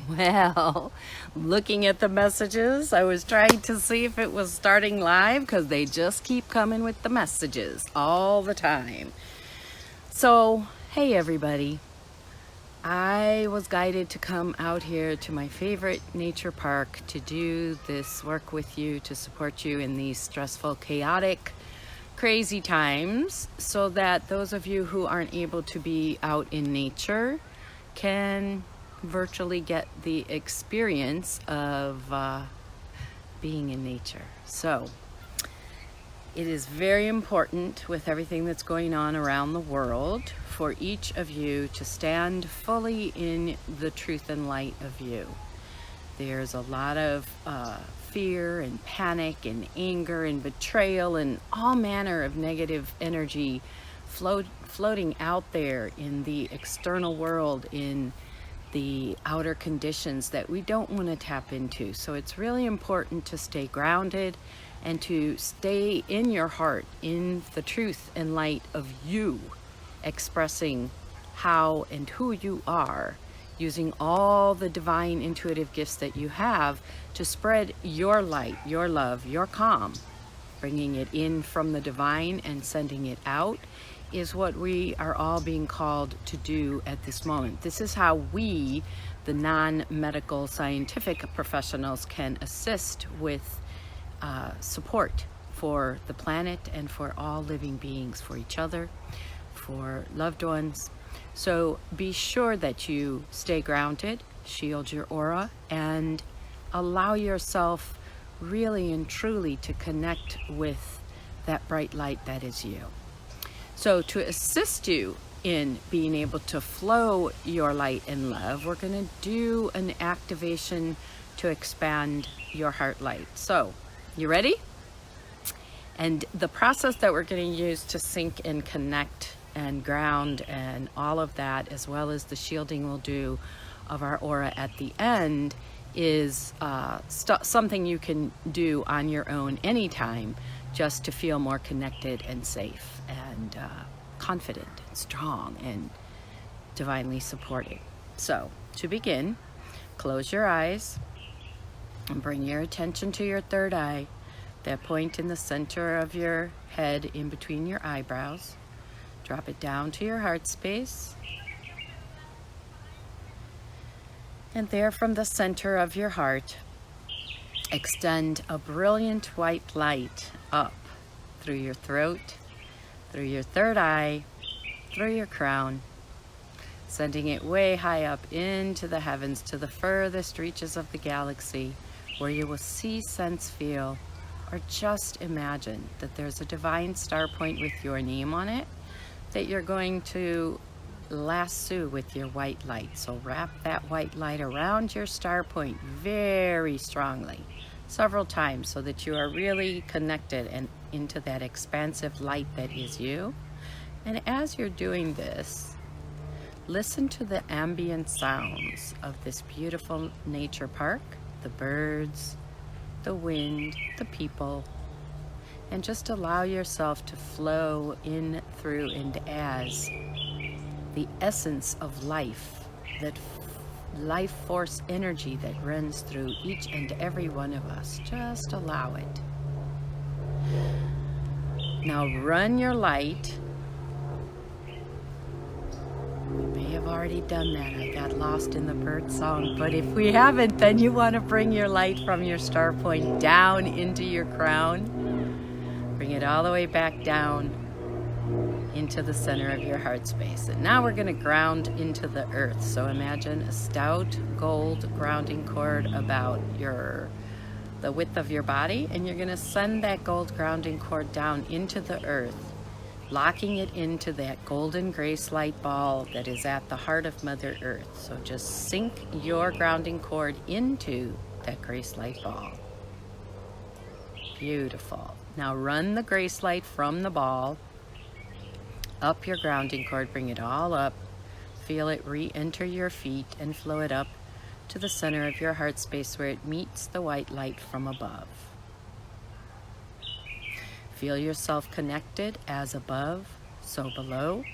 Well, looking at the messages, I was trying to see if it was starting live because they just keep coming with the messages all the time. So, hey everybody. I was guided to come out here to my favorite nature park to do this work with you, to support you in these stressful, chaotic, crazy times, so that those of you who aren't able to be out in nature can virtually get the experience of being in nature. So it is very important, with everything that's going on around the world, for each of you to stand fully in the truth and light of you. There's a lot of fear and panic and anger and betrayal and all manner of negative energy floating out there in the external world, in the outer conditions that we don't want to tap into. So it's really important to stay grounded and to stay in your heart, in the truth and light of you, expressing how and who you are, using all the divine intuitive gifts that you have to spread your light, your love, your calm. Bringing it in from the divine and sending it out is what we are all being called to do at this moment. This is how we, the non-medical scientific professionals, can assist with support for the planet and for all living beings, for each other, for loved ones. So be sure that you stay grounded, shield your aura, and allow yourself really and truly to connect with that bright light that is you. So to assist you in being able to flow your light and love, we're going to do an activation to expand your heart light. So, you ready? And the process that we're going to use to sync and connect and ground and all of that, as well as the shielding we'll do of our aura at the end, is something you can do on your own anytime, just to feel more connected and safe and confident and strong and divinely supported. So to begin, close your eyes and bring your attention to your third eye, that point in the center of your head in between your eyebrows. Drop it down to your heart space. And there, from the center of your heart, extend a brilliant white light up through your throat, through your third eye, through your crown, sending it way high up into the heavens, to the furthest reaches of the galaxy, where you will see, sense, feel, or just imagine that there's a divine star point with your name on it that you're going to lasso with your white light. So wrap that white light around your star point very strongly, several times, so that you are really connected and into that expansive light that is you. And as you're doing this, listen to the ambient sounds of this beautiful nature park, the birds, the wind, the people, and just allow yourself to flow in, through, and as the essence of life, that life force energy that runs through each and every one of us. Just allow it. Now run your light. We may have already done that. I got lost in the bird song, but if we haven't, then you want to bring your light from your star point down into your crown. Bring it all the way back down into the center of your heart space. And now we're going to ground into the earth. So imagine a stout gold grounding cord about the width of your body, and you're going to send that gold grounding cord down into the earth, locking it into that golden grace light ball that is at the heart of Mother Earth. So just sink your grounding cord into that grace light ball. Beautiful. Now run the grace light from the ball up your grounding cord, bring it all up, feel it re-enter your feet and flow it up to the center of your heart space where it meets the white light from above. Feel yourself connected, as above, so below.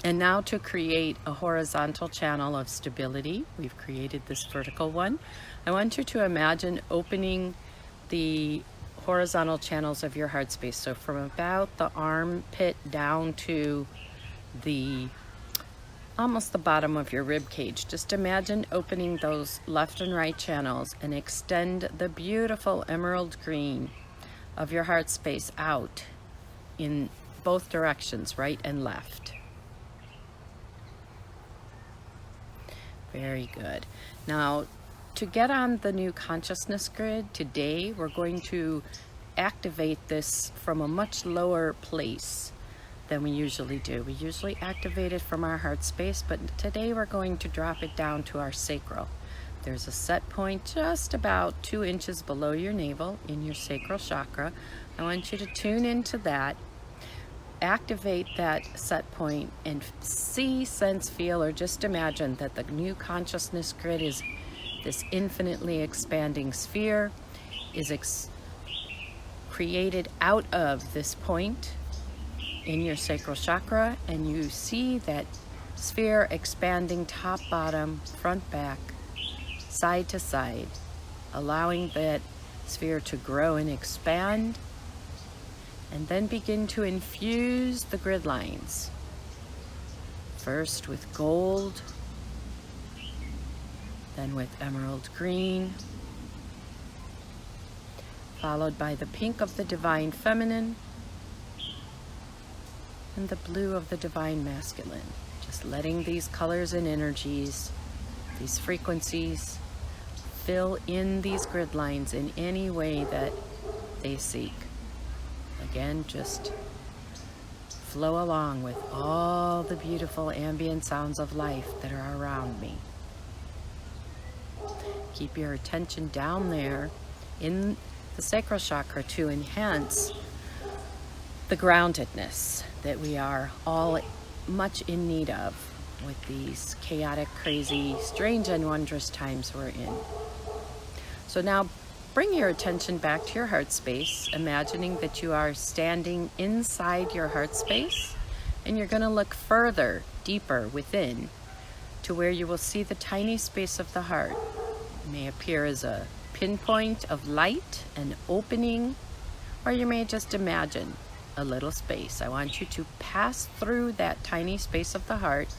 And now to create a horizontal channel of stability, we've created this vertical one. I want you to imagine opening the horizontal channels of your heart space. So from about the armpit down to almost the bottom of your rib cage. Just imagine opening those left and right channels and extend the beautiful emerald green of your heart space out in both directions, right and left. Very good. Now, to get on the new consciousness grid today, we're going to activate this from a much lower place than we usually do. We usually activate it from our heart space, but today we're going to drop it down to our sacral. There's a set point just about 2 inches below your navel in your sacral chakra. I want you to tune into that, activate that set point, and see, sense, feel, or just imagine that the new consciousness grid is this infinitely expanding sphere, is created out of this point in your sacral chakra, and you see that sphere expanding top, bottom, front, back, side to side, allowing that sphere to grow and expand, and then begin to infuse the grid lines. First with gold, then with emerald green, followed by the pink of the divine feminine, and the blue of the divine masculine. Just letting these colors and energies, these frequencies, fill in these grid lines in any way that they seek. Again, just flow along with all the beautiful ambient sounds of life that are around me. Keep your attention down there in the sacral chakra to enhance the groundedness that we are all much in need of with these chaotic, crazy, strange, and wondrous times we're in. So now bring your attention back to your heart space, imagining that you are standing inside your heart space, and you're going to look further, deeper within, to where you will see the tiny space of the heart. It may appear as a pinpoint of light, an opening, or you may just imagine a little space. I want you to pass through that tiny space of the heart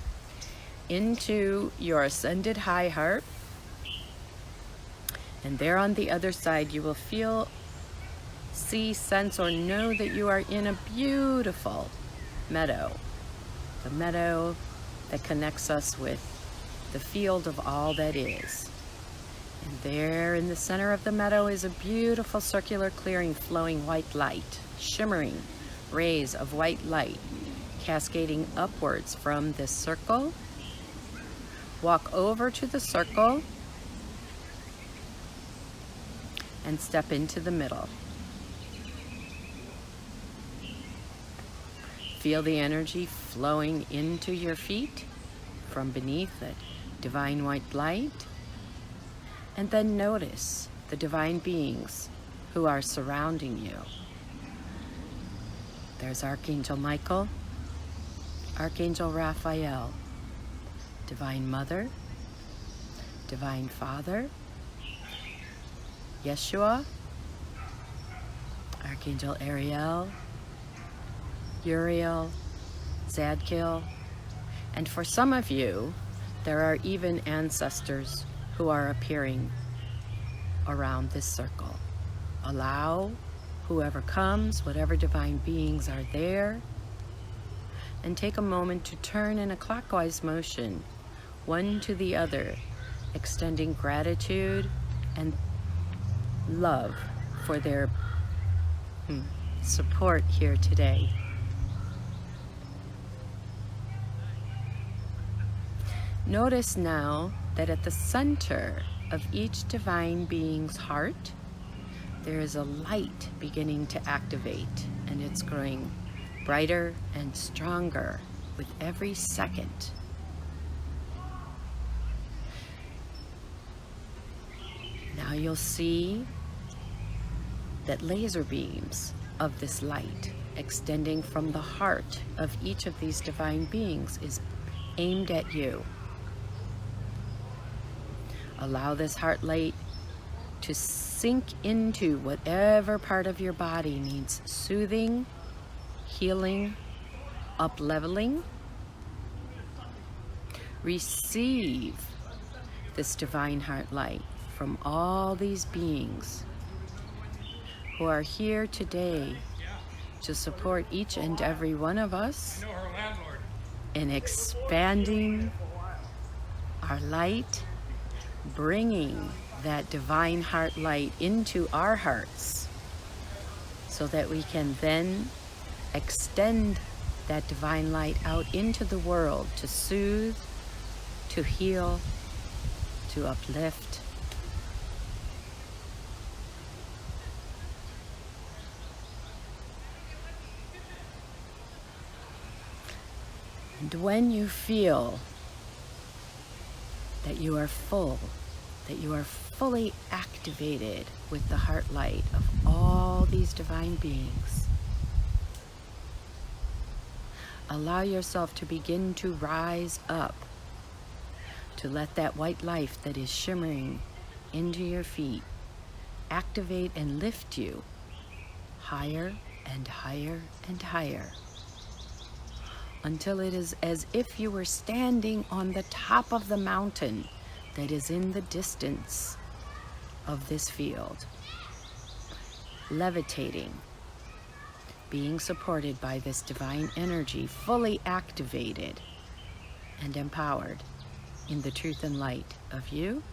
into your ascended high heart, and there on the other side you will feel, see, sense, or know that you are in a beautiful meadow, the meadow that connects us with the field of all that is. And there in the center of the meadow is a beautiful circular clearing, flowing white light, shimmering rays of white light cascading upwards from this circle. Walk over to the circle and step into the middle. Feel the energy flowing into your feet from beneath that divine white light, and then notice the divine beings who are surrounding you. There's Archangel Michael, Archangel Raphael, Divine Mother, Divine Father, Yeshua, Archangel Ariel, Uriel, Zadkiel, and for some of you, there are even ancestors who are appearing around this circle. Allow whoever comes, whatever divine beings are there, and take a moment to turn in a clockwise motion, one to the other, extending gratitude and love for their support here today. Notice now that at the center of each divine being's heart, there is a light beginning to activate, and it's growing brighter and stronger with every second. Now you'll see that laser beams of this light extending from the heart of each of these divine beings, is aimed at you. Allow this heart light to sink into whatever part of your body needs soothing, healing, up-leveling. Receive this divine heart light from all these beings who are here today to support each and every one of us in expanding our light, bringing that divine heart light into our hearts so that we can then extend that divine light out into the world to soothe, to heal, to uplift. And when you feel that you are full, that you are fully activated with the heart light of all these divine beings, allow yourself to begin to rise up, to let that white light that is shimmering into your feet activate and lift you higher and higher and higher, until it is as if you were standing on the top of the mountain that is in the distance of this field, levitating, being supported by this divine energy, fully activated and empowered in the truth and light of you.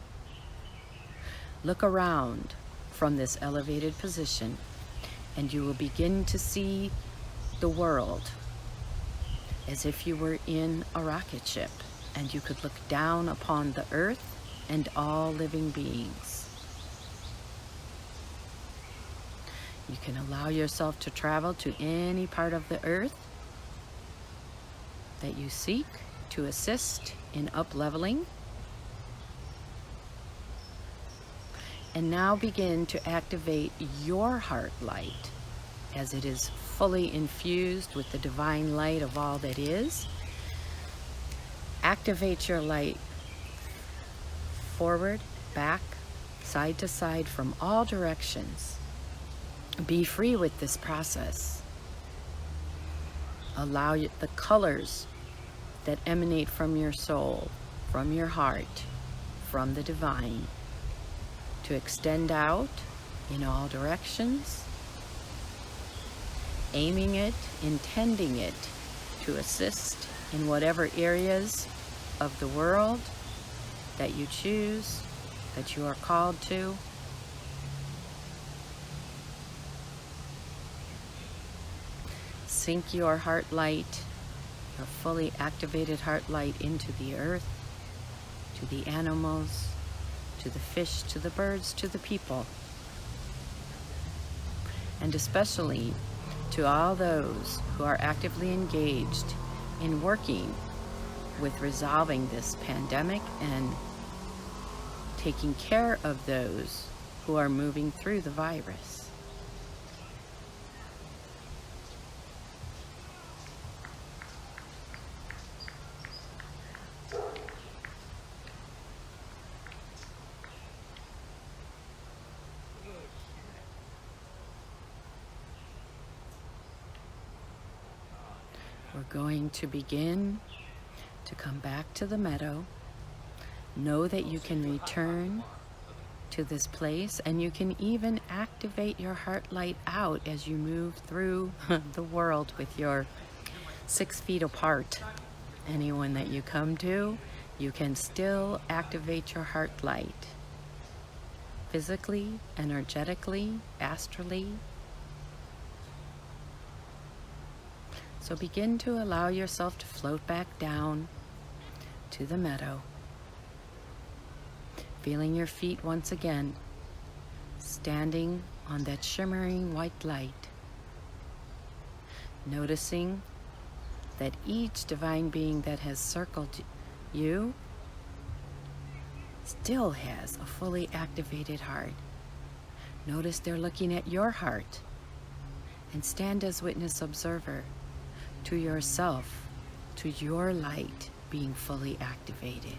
Look around from this elevated position, and you will begin to see the world as if you were in a rocket ship and you could look down upon the earth and all living beings. You can allow yourself to travel to any part of the earth that you seek to assist in up-leveling. And now begin to activate your heart light as it is fully infused with the divine light of all that is. Activate your light forward, back, side to side, from all directions. Be free with this process. Allow the colors that emanate from your soul, from your heart, from the divine, to extend out in all directions, aiming it, intending it to assist in whatever areas of the world that you choose, that you are called to. Sink your heart light, your fully activated heart light, into the earth, to the animals, to the fish, to the birds, to the people, and especially to all those who are actively engaged in working with resolving this pandemic and taking care of those who are moving through the virus. We're going to begin to come back to the meadow. Know that you can return to this place, and you can even activate your heart light out as you move through the world with your 6 feet apart. Anyone that you come to, you can still activate your heart light. Physically, energetically, astrally. So begin to allow yourself to float back down to the meadow, feeling your feet once again standing on that shimmering white light, noticing that each divine being that has circled you still has a fully activated heart. Notice they're looking at your heart and stand as witness observer to yourself, to your light being fully activated.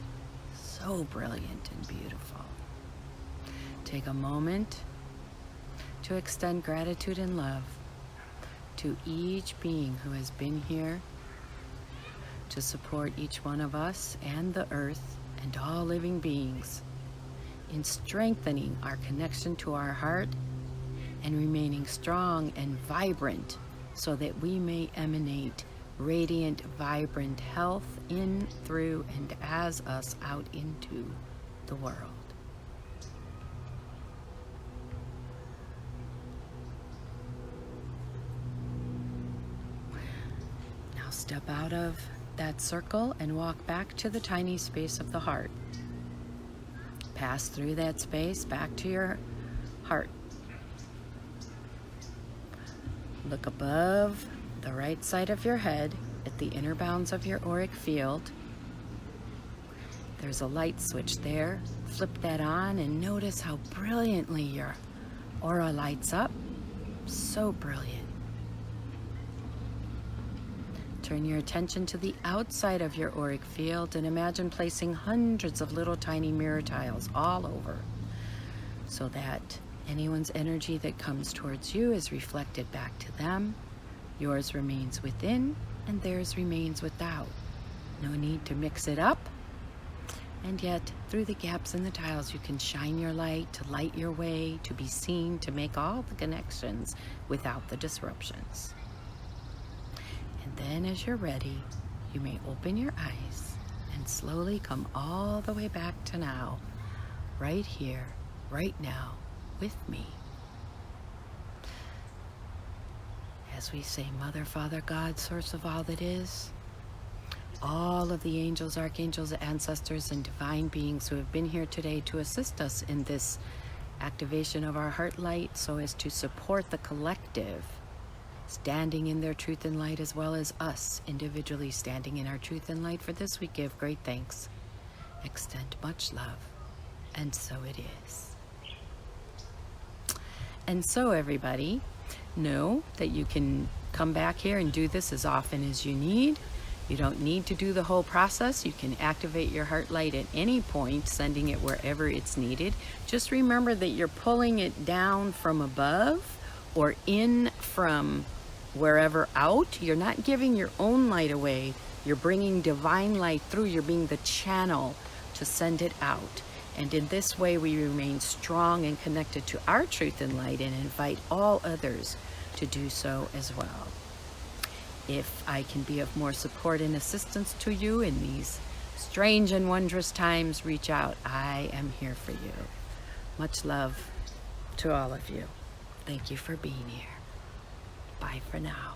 So brilliant and beautiful. Take a moment to extend gratitude and love to each being who has been here to support each one of us and the earth and all living beings in strengthening our connection to our heart and remaining strong and vibrant so that we may emanate radiant, vibrant health in, through, and as us out into the world. Now step out of that circle and walk back to the tiny space of the heart. Pass through that space back to your heart. Look above the right side of your head at the inner bounds of your auric field. There's a light switch there. Flip that on and notice how brilliantly your aura lights up. So brilliant. Turn your attention to the outside of your auric field and imagine placing hundreds of little tiny mirror tiles all over so that anyone's energy that comes towards you is reflected back to them. Yours remains within and theirs remains without. No need to mix it up. And yet, through the gaps in the tiles, you can shine your light to light your way, to be seen, to make all the connections without the disruptions. And then as you're ready, you may open your eyes and slowly come all the way back to now, right here, right now, with me. As we say, Mother, Father, God, source of all that is, all of the angels, archangels, ancestors, and divine beings who have been here today to assist us in this activation of our heart light so as to support the collective standing in their truth and light, as well as us individually standing in our truth and light. For this we give great thanks, extend much love, and so it is. And so everybody, know that you can come back here and do this as often as you need. You don't need to do the whole process. You can activate your heart light at any point, sending it wherever it's needed. Just remember that you're pulling it down from above or in from wherever out. You're not giving your own light away. You're bringing divine light through. You're being the channel to send it out. And in this way, we remain strong and connected to our truth and light and invite all others to do so as well. If I can be of more support and assistance to you in these strange and wondrous times, reach out. I am here for you. Much love to all of you. Thank you for being here. Bye for now.